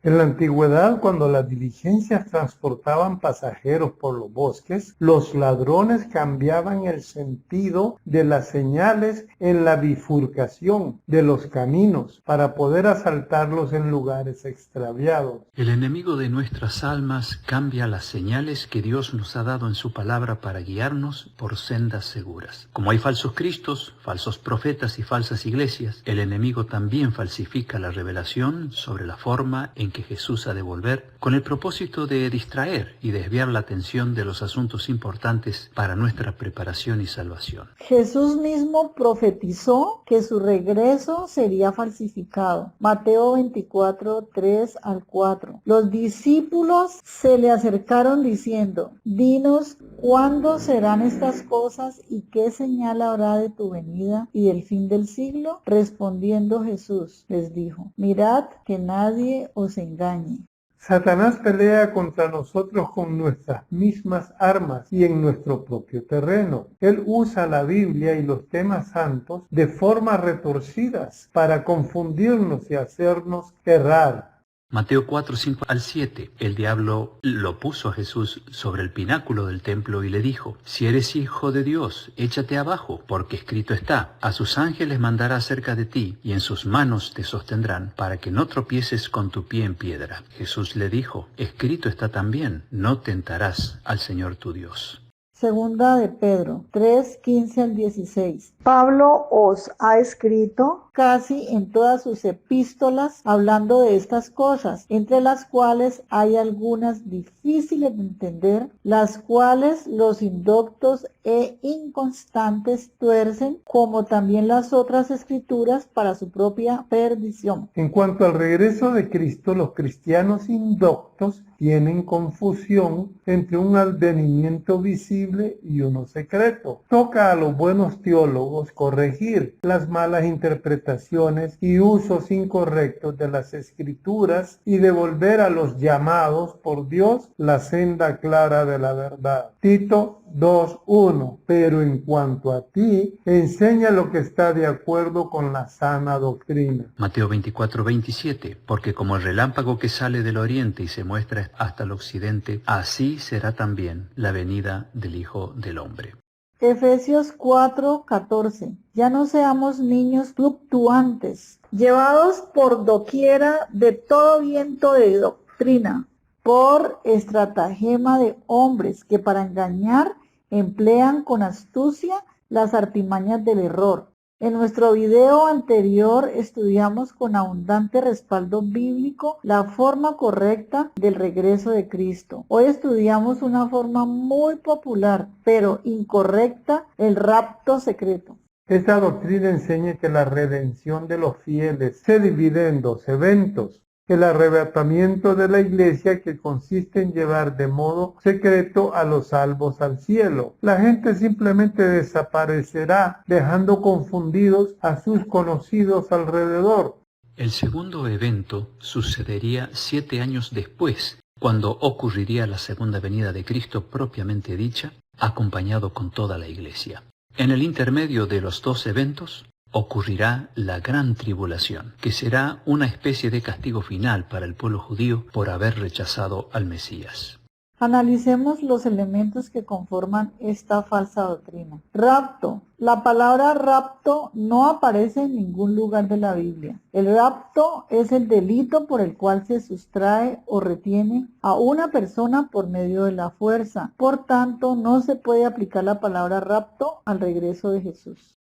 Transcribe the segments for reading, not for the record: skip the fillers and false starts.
En la antigüedad, cuando las diligencias transportaban pasajeros por los bosques, los ladrones cambiaban el sentido de las señales en la bifurcación de los caminos para poder asaltarlos en lugares extraviados. El enemigo de nuestras almas cambia las señales que Dios nos ha dado en su palabra para guiarnos por sendas seguras. Como hay falsos cristos, falsos profetas y falsas iglesias, el enemigo también falsifica la revelación sobre la forma en que Jesús ha de volver, con el propósito de distraer y desviar la atención de los asuntos importantes para nuestra preparación y salvación. Jesús mismo profetizó que su regreso sería falsificado. Mateo 24, 3 al 4. Los discípulos se le acercaron diciendo: dinos cuándo serán estas cosas y qué señal habrá de tu venida y del fin del siglo. Respondiendo Jesús les dijo: mirad que nadie os engañe. Satanás pelea contra nosotros con nuestras mismas armas y en nuestro propio terreno. Él usa la Biblia y los temas santos de formas retorcidas para confundirnos y hacernos errar. Mateo 4, 5 al 7. El diablo lo puso a Jesús sobre el pináculo del templo y le dijo: si eres hijo de Dios, échate abajo, porque escrito está: a sus ángeles mandará acerca de ti, y en sus manos te sostendrán, para que no tropieces con tu pie en piedra. Jesús le dijo: escrito está también: no tentarás al Señor tu Dios. Segunda de Pedro 3, 15 al 16. Pablo os ha escrito casi en todas sus epístolas hablando de estas cosas, entre las cuales hay algunas difíciles de entender, las cuales los indoctos e inconstantes tuercen, como también las otras escrituras, para su propia perdición. En cuanto al regreso de Cristo, los cristianos indoctos tienen confusión entre un advenimiento visible y uno secreto. Toca a los buenos teólogos corregir las malas interpretaciones y usos incorrectos de las Escrituras y devolver a los llamados por Dios la senda clara de la verdad. Tito 2:1. Pero en cuanto a ti, enseña lo que está de acuerdo con la sana doctrina. Mateo 24, 27. Porque como el relámpago que sale del oriente y se muestra hasta el occidente, así será también la venida del Hijo del Hombre. Efesios 4, 14. Ya no seamos niños fluctuantes, llevados por doquiera de todo viento de doctrina, por estratagema de hombres que para engañar emplean con astucia las artimañas del error. En nuestro video anterior estudiamos con abundante respaldo bíblico la forma correcta del regreso de Cristo. Hoy estudiamos una forma muy popular, pero incorrecta, el rapto secreto. Esta doctrina enseña que la redención de los fieles se divide en dos eventos. El arrebatamiento de la iglesia, que consiste en llevar de modo secreto a los salvos al cielo. La gente simplemente desaparecerá, dejando confundidos a sus conocidos alrededor. El segundo evento sucedería 7 años después, cuando ocurriría la segunda venida de Cristo propiamente dicha, acompañado con toda la iglesia. En el intermedio de los dos eventos, ocurrirá la gran tribulación, que será una especie de castigo final para el pueblo judío por haber rechazado al Mesías. Analicemos los elementos que conforman esta falsa doctrina. Rapto. La palabra rapto no aparece en ningún lugar de la Biblia. El rapto es el delito por el cual se sustrae o retiene a una persona por medio de la fuerza. Por tanto, no se puede aplicar la palabra rapto al regreso de Jesús.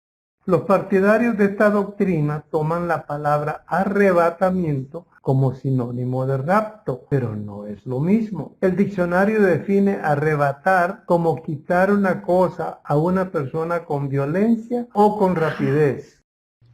Los partidarios de esta doctrina toman la palabra arrebatamiento como sinónimo de rapto, pero no es lo mismo. El diccionario define arrebatar como quitar una cosa a una persona con violencia o con rapidez.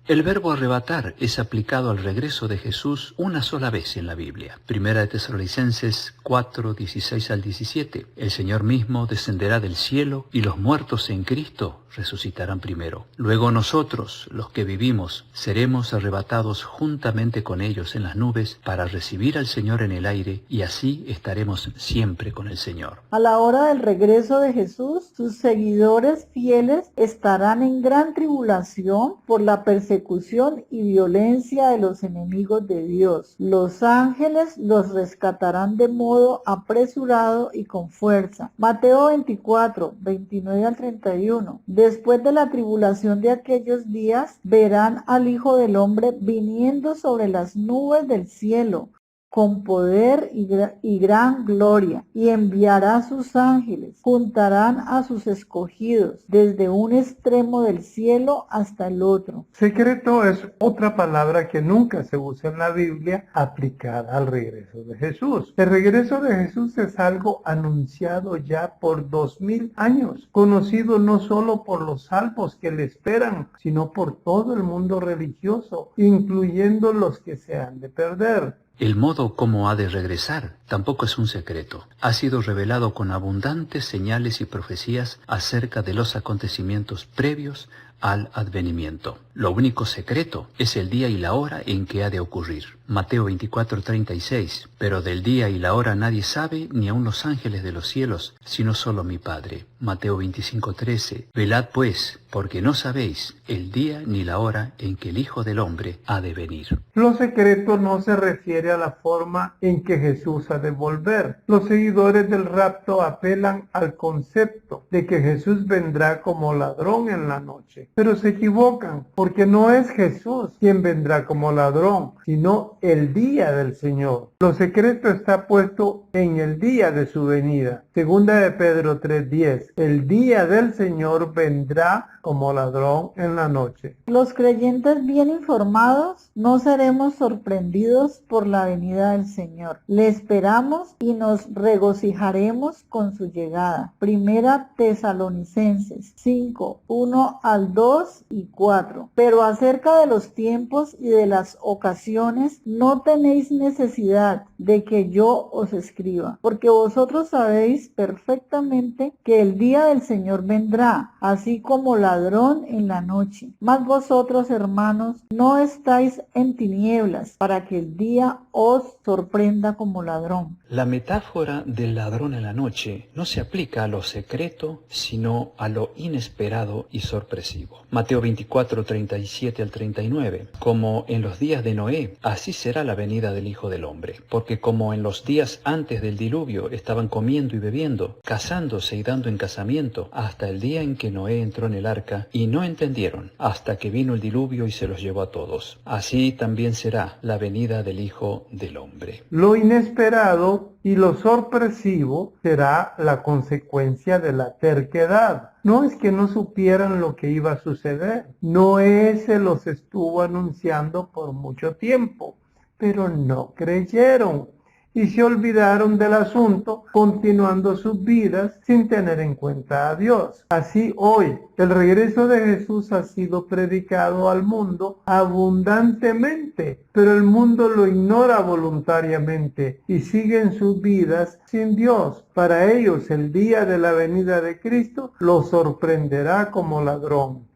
El verbo arrebatar es aplicado al regreso de Jesús una sola vez en la Biblia. Primera de Tesalonicenses 4, 16 al 17. El Señor mismo descenderá del cielo y los muertos en Cristo resucitarán primero. Luego nosotros, los que vivimos, seremos arrebatados juntamente con ellos en las nubes para recibir al Señor en el aire y así estaremos siempre con el Señor. A la hora del regreso de Jesús, sus seguidores fieles estarán en gran tribulación por la persecución persecución y violencia de los enemigos de Dios. Los ángeles los rescatarán de modo apresurado y con fuerza. Mateo 24, 29 al 31. Después de la tribulación de aquellos días, verán al Hijo del Hombre viniendo sobre las nubes del cielo, con poder y gran gloria, y enviará a sus ángeles, juntarán a sus escogidos, desde un extremo del cielo hasta el otro. Secreto es otra palabra que nunca se usa en la Biblia aplicada al regreso de Jesús. El regreso de Jesús es algo anunciado ya por 2000 años, conocido no solo por los salvos que le esperan, sino por todo el mundo religioso, incluyendo los que se han de perder. El modo como ha de regresar tampoco es un secreto. Ha sido revelado con abundantes señales y profecías acerca de los acontecimientos previos al advenimiento. Lo único secreto es el día y la hora en que ha de ocurrir. Mateo 24:36. Pero del día y la hora nadie sabe, ni aun los ángeles de los cielos, sino solo mi Padre. Mateo 25:13. Velad pues, porque no sabéis el día ni la hora en que el Hijo del Hombre ha de venir. Lo secreto no se refiere a la forma en que Jesús ha de volver. Los seguidores del rapto apelan al concepto de que Jesús vendrá como ladrón en la noche. Pero se equivocan, porque no es Jesús quien vendrá como ladrón, sino el día del Señor. Lo secreto está puesto en el día de su venida. Segunda de Pedro 3:10. El día del Señor vendrá como ladrón en la noche. Los creyentes bien informados no seremos sorprendidos por la venida del Señor. Le esperamos y nos regocijaremos con su llegada. Primera Tesalonicenses 5, 1 al 2 y 4. Pero acerca de los tiempos y de las ocasiones no tenéis necesidad de que yo os escriba, porque vosotros sabéis perfectamente que el día del Señor vendrá, así como ladrón en la noche. Mas vosotros, hermanos, no estáis en tinieblas, para que el día os sorprenda como ladrón. La metáfora del ladrón en la noche no se aplica a lo secreto, sino a lo inesperado y sorpresivo. Mateo 24:37 al 39. Como en los días de Noé, así será la venida del Hijo del Hombre. Porque como en los días antes del diluvio estaban comiendo y bebiendo, casándose y dando en casamiento, hasta el día en que Noé entró en el arca, y no entendieron, hasta que vino el diluvio y se los llevó a todos. Así también será la venida del Hijo del Hombre. Lo inesperado y lo sorpresivo será la consecuencia de la terquedad. No es que no supieran lo que iba a suceder. Noé se los estuvo anunciando por mucho tiempo, pero no creyeron y se olvidaron del asunto, continuando sus vidas sin tener en cuenta a Dios. Así hoy, el regreso de Jesús ha sido predicado al mundo abundantemente, pero el mundo lo ignora voluntariamente y siguen sus vidas sin Dios. Para ellos, el día de la venida de Cristo los sorprenderá como ladrón.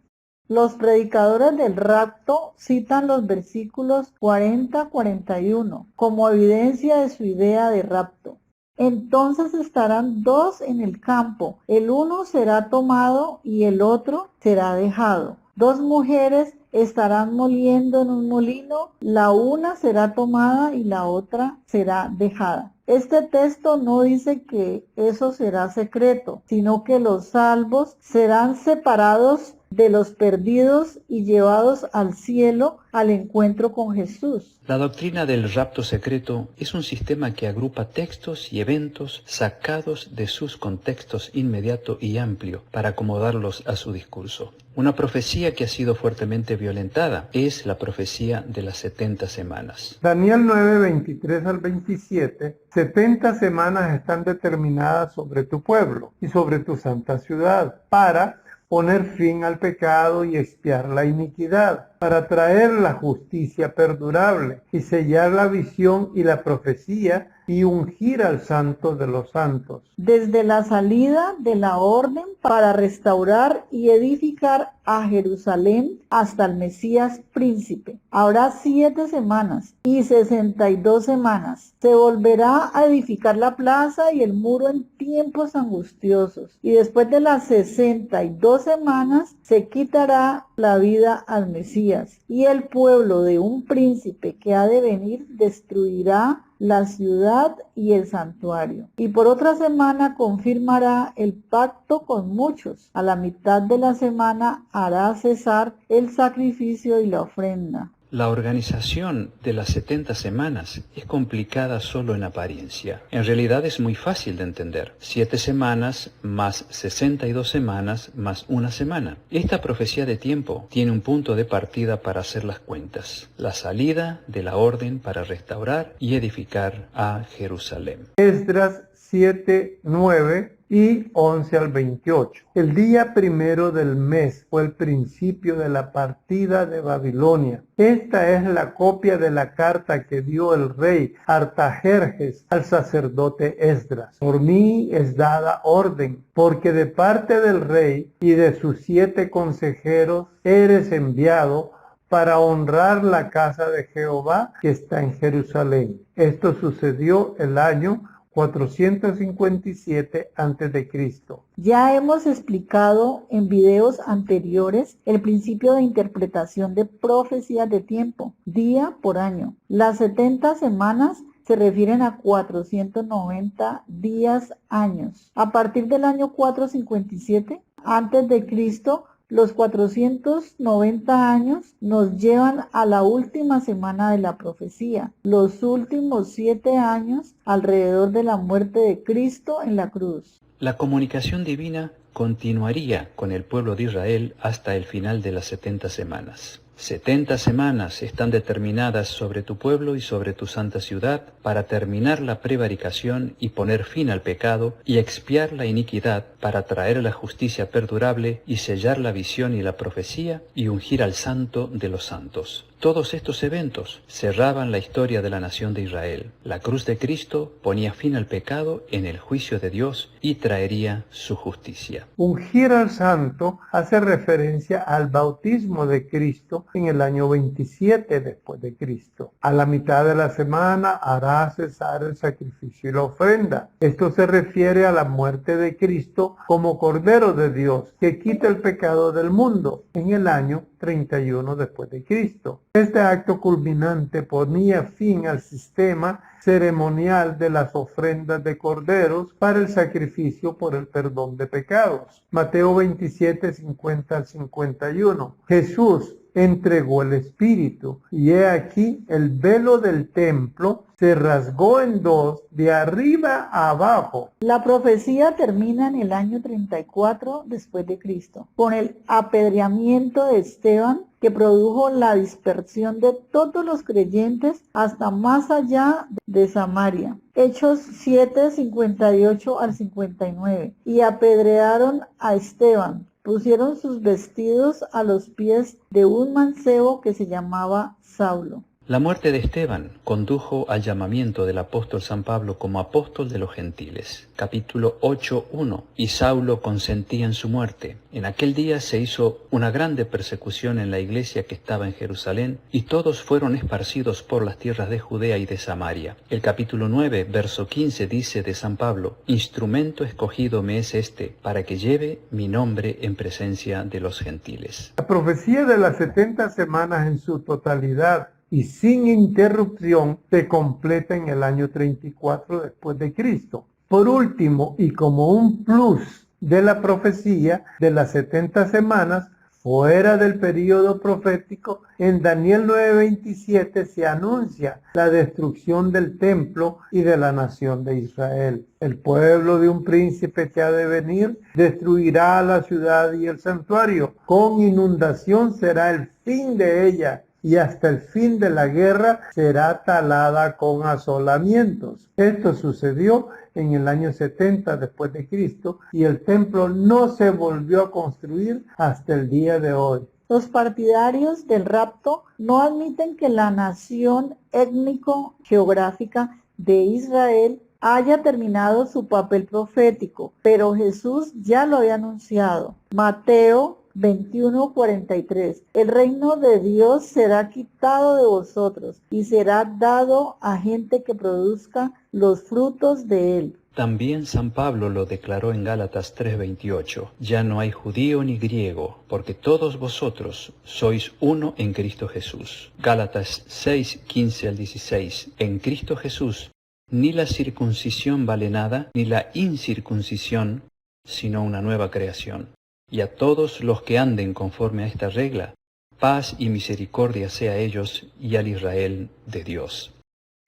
Los predicadores del rapto citan los versículos 40-41 como evidencia de su idea de rapto. Entonces estarán dos en el campo, el uno será tomado y el otro será dejado. Dos mujeres estarán moliendo en un molino, la una será tomada y la otra será dejada. Este texto no dice que eso será secreto, sino que los salvos serán separados de los perdidos y llevados al cielo al encuentro con Jesús. La doctrina del rapto secreto es un sistema que agrupa textos y eventos sacados de sus contextos inmediato y amplio para acomodarlos a su discurso. Una profecía que ha sido fuertemente violentada es la profecía de las 70 semanas. Daniel 9, 23 al 27, 70 semanas están determinadas sobre tu pueblo y sobre tu santa ciudad para poner fin al pecado y expiar la iniquidad, para traer la justicia perdurable y sellar la visión y la profecía y ungir al santo de los santos. Desde la salida de la orden para restaurar y edificar a Jerusalén hasta el Mesías príncipe. Habrá 7 semanas y 62 semanas. Se volverá a edificar la plaza y el muro en tiempos angustiosos. Y después de las 62 semanas se quitará la vida al Mesías, y el pueblo de un príncipe que ha de venir destruirá la ciudad y el santuario. Y por otra semana confirmará el pacto con muchos. A la mitad de la semana hará cesar el sacrificio y la ofrenda. La organización de las 70 semanas es complicada solo en apariencia. En realidad es muy fácil de entender. 7 semanas más 62 semanas más una semana. Esta profecía de tiempo tiene un punto de partida para hacer las cuentas. La salida de la orden para restaurar y edificar a Jerusalén. Esdras 7, 9 y 11 al 28. El día primero del mes fue el principio de la partida de Babilonia. Esta es la copia de la carta que dio el rey Artajerjes al sacerdote Esdras. Por mí es dada orden, porque de parte del rey y de sus 7 consejeros eres enviado para honrar la casa de Jehová que está en Jerusalén. Esto sucedió el año 457 a.C. Ya hemos explicado en videos anteriores el principio de interpretación de profecías de tiempo, día por año. Las 70 semanas se refieren a 490 días años. A partir del año 457 a.C., los 490 años nos llevan a la última semana de la profecía, los últimos 7 años alrededor de la muerte de Cristo en la cruz. La comunicación divina continuaría con el pueblo de Israel hasta el final de las 70 semanas. 70 semanas están determinadas sobre tu pueblo y sobre tu santa ciudad para terminar la prevaricación y poner fin al pecado y expiar la iniquidad para traer la justicia perdurable y sellar la visión y la profecía y ungir al santo de los santos. Todos estos eventos cerraban la historia de la nación de Israel. La cruz de Cristo ponía fin al pecado en el juicio de Dios y traería su justicia. Ungir al santo hace referencia al bautismo de Cristo en el año 27 después de Cristo. A la mitad de la semana hará cesar el sacrificio y la ofrenda. Esto se refiere a la muerte de Cristo como Cordero de Dios que quita el pecado del mundo en el año 31 después de Cristo. Este acto culminante ponía fin al sistema ceremonial de las ofrendas de corderos para el sacrificio por el perdón de pecados. Mateo 27, 50 al 51. Jesús entregó el Espíritu, y he aquí el velo del templo se rasgó en dos de arriba a abajo. La profecía termina en el año 34 después de Cristo, con el apedreamiento de Esteban, que produjo la dispersión de todos los creyentes hasta más allá de Samaria. Hechos 7, 58 al 59. Y apedrearon a Esteban. Pusieron sus vestidos a los pies de un mancebo que se llamaba Saulo. La muerte de Esteban condujo al llamamiento del apóstol San Pablo como apóstol de los gentiles. Capítulo 8:1. Y Saulo consentía en su muerte. En aquel día se hizo una grande persecución en la iglesia que estaba en Jerusalén, y todos fueron esparcidos por las tierras de Judea y de Samaria. El capítulo 9, verso 15 dice de San Pablo: instrumento escogido me es este, para que lleve mi nombre en presencia de los gentiles. La profecía de las 70 semanas en su totalidad y sin interrupción se completa en el año 34 después de Cristo. Por último, y como un plus de la profecía de las 70 semanas, fuera del período profético, en Daniel 9:27 se anuncia la destrucción del templo y de la nación de Israel. El pueblo de un príncipe que ha de venir destruirá la ciudad y el santuario. Con inundación será el fin de ella, y hasta el fin de la guerra será talada con asolamientos. Esto sucedió en el año 70 después de Cristo, y el templo no se volvió a construir hasta el día de hoy. Los partidarios del rapto no admiten que la nación étnico-geográfica de Israel haya terminado su papel profético, pero Jesús ya lo había anunciado. Mateo 21:43. El reino de Dios será quitado de vosotros y será dado a gente que produzca los frutos de él. También San Pablo lo declaró en Gálatas 3:28. Ya no hay judío ni griego, porque todos vosotros sois uno en Cristo Jesús. Gálatas 6:15 al 16. En Cristo Jesús, ni la circuncisión vale nada, ni la incircuncisión, sino una nueva creación. Y a todos los que anden conforme a esta regla, paz y misericordia sea a ellos y al Israel de Dios.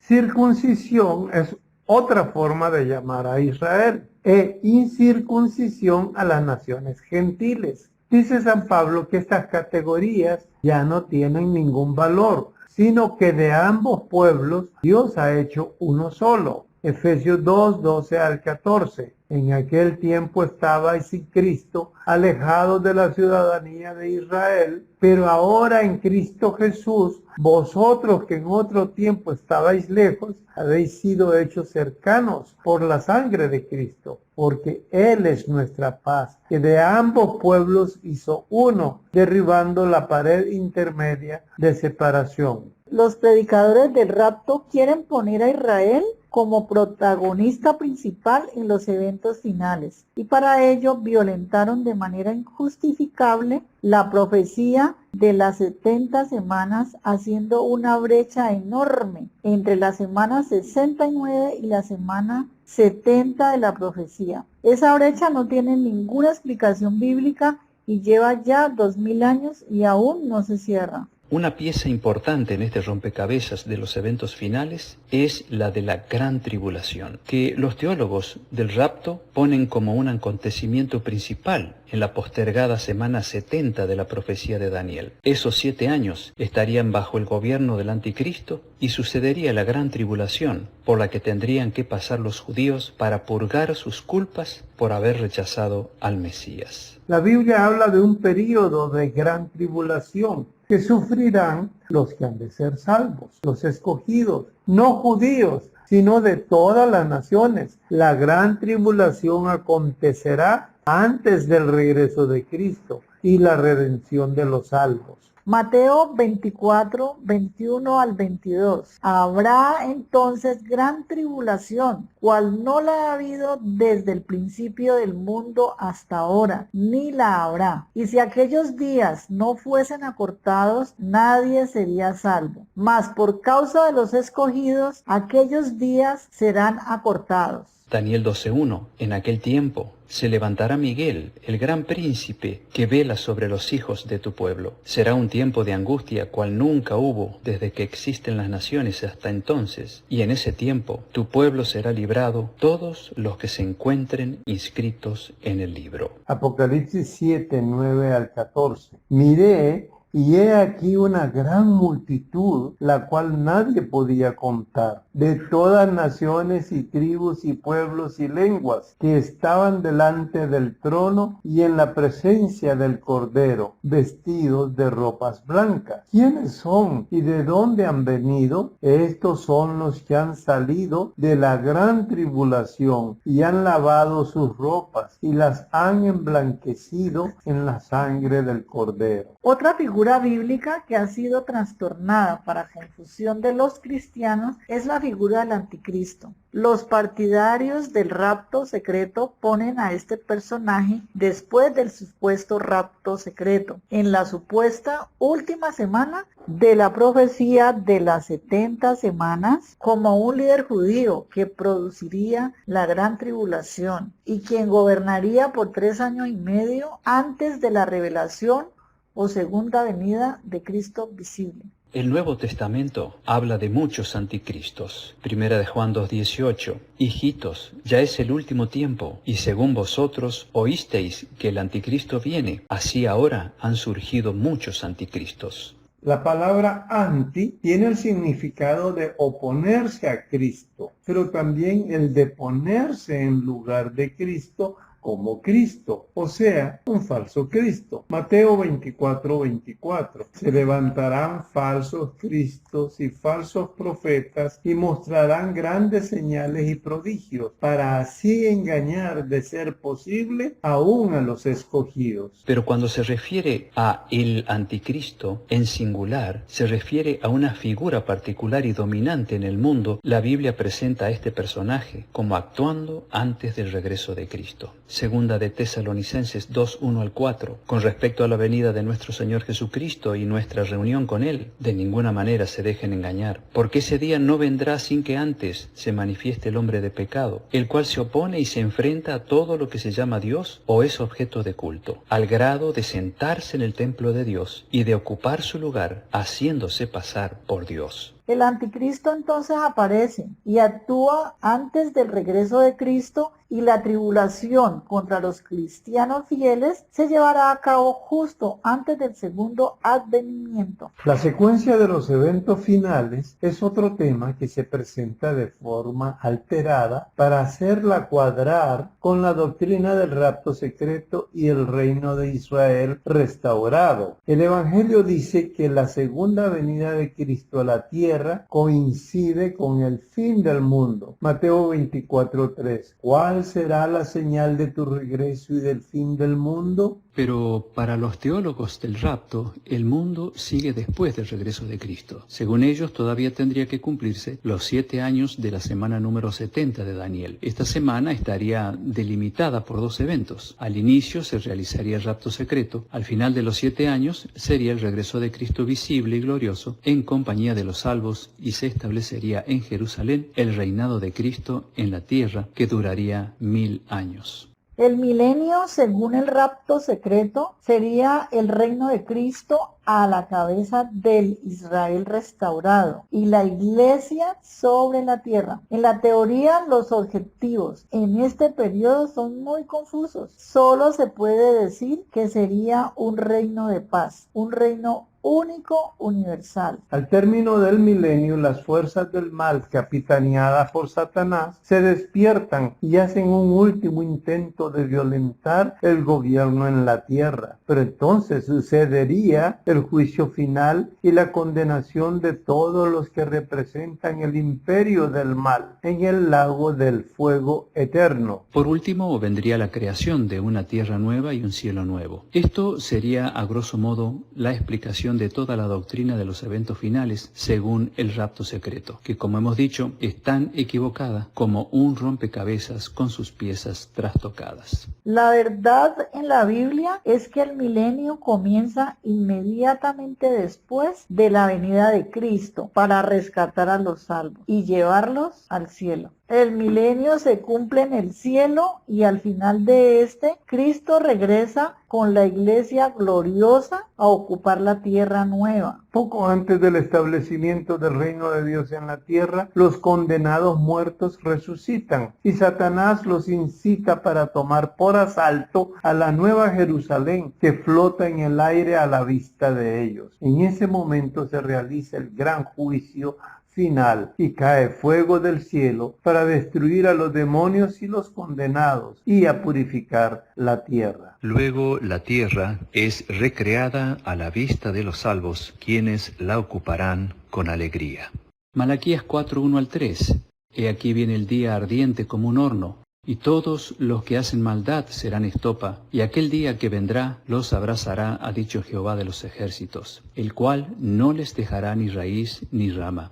Circuncisión es otra forma de llamar a Israel, e incircuncisión a las naciones gentiles. Dice San Pablo que estas categorías ya no tienen ningún valor, sino que de ambos pueblos Dios ha hecho uno solo. Efesios 2:12 al 14. En aquel tiempo estabais sin Cristo, alejados de la ciudadanía de Israel, pero ahora en Cristo Jesús, vosotros que en otro tiempo estabais lejos, habéis sido hechos cercanos por la sangre de Cristo, porque Él es nuestra paz, que de ambos pueblos hizo uno, derribando la pared intermedia de separación. Los predicadores del rapto quieren poner a Israel como protagonista principal en los eventos finales, y para ello violentaron de manera injustificable la profecía de las 70 semanas, haciendo una brecha enorme entre la semana 69 y la semana 70 de la profecía. Esa brecha no tiene ninguna explicación bíblica y lleva ya 2000 años y aún no se cierra. Una pieza importante en este rompecabezas de los eventos finales es la de la gran tribulación, que los teólogos del rapto ponen como un acontecimiento principal en la postergada semana 70 de la profecía de Daniel. Esos 7 años estarían bajo el gobierno del anticristo y sucedería la gran tribulación, por la que tendrían que pasar los judíos para purgar sus culpas por haber rechazado al Mesías. La Biblia habla de un período de gran tribulación que sufrirán los que han de ser salvos, los escogidos, no judíos, sino de todas las naciones. La gran tribulación acontecerá antes del regreso de Cristo y la redención de los salvos. Mateo 24, 21 al 22. Habrá entonces gran tribulación, cual no la ha habido desde el principio del mundo hasta ahora, ni la habrá. Y si aquellos días no fuesen acortados, nadie sería salvo. Mas por causa de los escogidos, aquellos días serán acortados. Daniel 12:1. En aquel tiempo se levantará Miguel, el gran príncipe, que vela sobre los hijos de tu pueblo. Será un tiempo de angustia cual nunca hubo desde que existen las naciones hasta entonces. Y en ese tiempo tu pueblo será librado, todos los que se encuentren inscritos en el libro. Apocalipsis 7:9 al 14. Miré, y he aquí una gran multitud, la cual nadie podía contar, de todas naciones y tribus y pueblos y lenguas, que estaban delante del trono y en la presencia del Cordero, vestidos de ropas blancas. ¿Quiénes son y de dónde han venido? Estos son los que han salido de la gran tribulación y han lavado sus ropas y las han emblanquecido en la sangre del Cordero. Otra figura bíblica que ha sido trastornada para confusión de los cristianos es la figura del anticristo. Los partidarios del rapto secreto ponen a este personaje después del supuesto rapto secreto, en la supuesta última semana de la profecía de las 70 semanas, como un líder judío que produciría la gran tribulación y quien gobernaría por 3 años y medio antes de la revelación o segunda venida de Cristo visible. El Nuevo Testamento habla de muchos anticristos. Primera de Juan 2:18. Hijitos, ya es el último tiempo, y según vosotros oísteis que el anticristo viene, así ahora han surgido muchos anticristos. La palabra anti tiene el significado de oponerse a Cristo, pero también el de ponerse en lugar de Cristo como Cristo, o sea, un falso Cristo. Mateo 24:24. Se levantarán falsos cristos y falsos profetas y mostrarán grandes señales y prodigios para así engañar, de ser posible, aún a los escogidos. Pero cuando se refiere a el anticristo en singular, se refiere a una figura particular y dominante en el mundo. La Biblia presenta a este personaje como actuando antes del regreso de Cristo. Segunda de Tesalonicenses 2:1-4. Con respecto a la venida de nuestro Señor Jesucristo y nuestra reunión con Él, de ninguna manera se dejen engañar, porque ese día no vendrá sin que antes se manifieste el hombre de pecado, el cual se opone y se enfrenta a todo lo que se llama Dios o es objeto de culto, al grado de sentarse en el templo de Dios y de ocupar su lugar, haciéndose pasar por Dios. El anticristo entonces aparece y actúa antes del regreso de Cristo, y la tribulación contra los cristianos fieles se llevará a cabo justo antes del segundo advenimiento. La secuencia de los eventos finales es otro tema que se presenta de forma alterada para hacerla cuadrar con la doctrina del rapto secreto y el reino de Israel restaurado. El Evangelio dice que la segunda venida de Cristo a la tierra coincide con el fin del mundo. Mateo 24:3. ¿Cuál será la señal de tu regreso y del fin del mundo? Pero para los teólogos del rapto, el mundo sigue después del regreso de Cristo. Según ellos, todavía tendría que cumplirse los 7 años de la semana número 70 de Daniel. Esta semana estaría delimitada por 2 eventos. Al inicio se realizaría el rapto secreto. Al final de los 7 años sería el regreso de Cristo visible y glorioso en compañía de los salvos, y se establecería en Jerusalén el reinado de Cristo en la tierra, que duraría 1000 años. El milenio, según el rapto secreto, sería el reino de Cristo a la cabeza del Israel restaurado y la iglesia sobre la tierra. En la teoría, los objetivos en este periodo son muy confusos. Solo se puede decir que sería un reino de paz, un reino único, universal. Al término del milenio, las fuerzas del mal, capitaneadas por Satanás, se despiertan y hacen un último intento de violentar el gobierno en la tierra. Pero entonces sucedería el juicio final y la condenación de todos los que representan el imperio del mal en el lago del fuego eterno. Por último, vendría la creación de una tierra nueva y un cielo nuevo. Esto sería, a grosso modo, la explicación de toda la doctrina de los eventos finales según el rapto secreto, que, como hemos dicho, es tan equivocada como un rompecabezas con sus piezas trastocadas. La verdad en la Biblia es que el milenio comienza inmediatamente después de la venida de Cristo para rescatar a los salvos y llevarlos al cielo. El milenio se cumple en el cielo y al final de este, Cristo regresa con la iglesia gloriosa a ocupar la tierra nueva. Poco antes del establecimiento del reino de Dios en la tierra, los condenados muertos resucitan y Satanás los incita para tomar por asalto a la nueva Jerusalén que flota en el aire a la vista de ellos. En ese momento se realiza el gran juicio final y cae fuego del cielo para destruir a los demonios y los condenados y a purificar la tierra. Luego la tierra es recreada a la vista de los salvos, quienes la ocuparán con alegría. Malaquías 4:1-3. He aquí viene el día ardiente como un horno, y todos los que hacen maldad serán estopa, y aquel día que vendrá los abrazará, ha dicho Jehová de los ejércitos, el cual no les dejará ni raíz ni rama.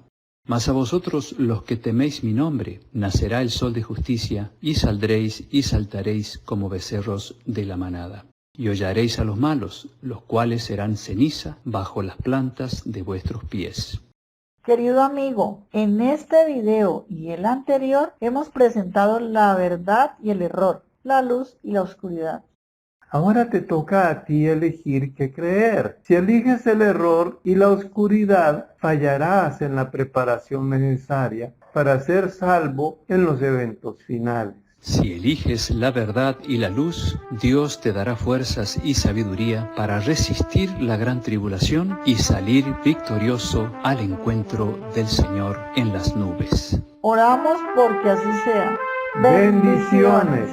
Mas a vosotros los que teméis mi nombre, nacerá el sol de justicia, y saldréis y saltaréis como becerros de la manada. Y hollaréis a los malos, los cuales serán ceniza bajo las plantas de vuestros pies. Querido amigo, en este video y el anterior hemos presentado la verdad y el error, la luz y la oscuridad. Ahora te toca a ti elegir qué creer. Si eliges el error y la oscuridad, fallarás en la preparación necesaria para ser salvo en los eventos finales. Si eliges la verdad y la luz, Dios te dará fuerzas y sabiduría para resistir la gran tribulación y salir victorioso al encuentro del Señor en las nubes. Oramos porque así sea. Bendiciones.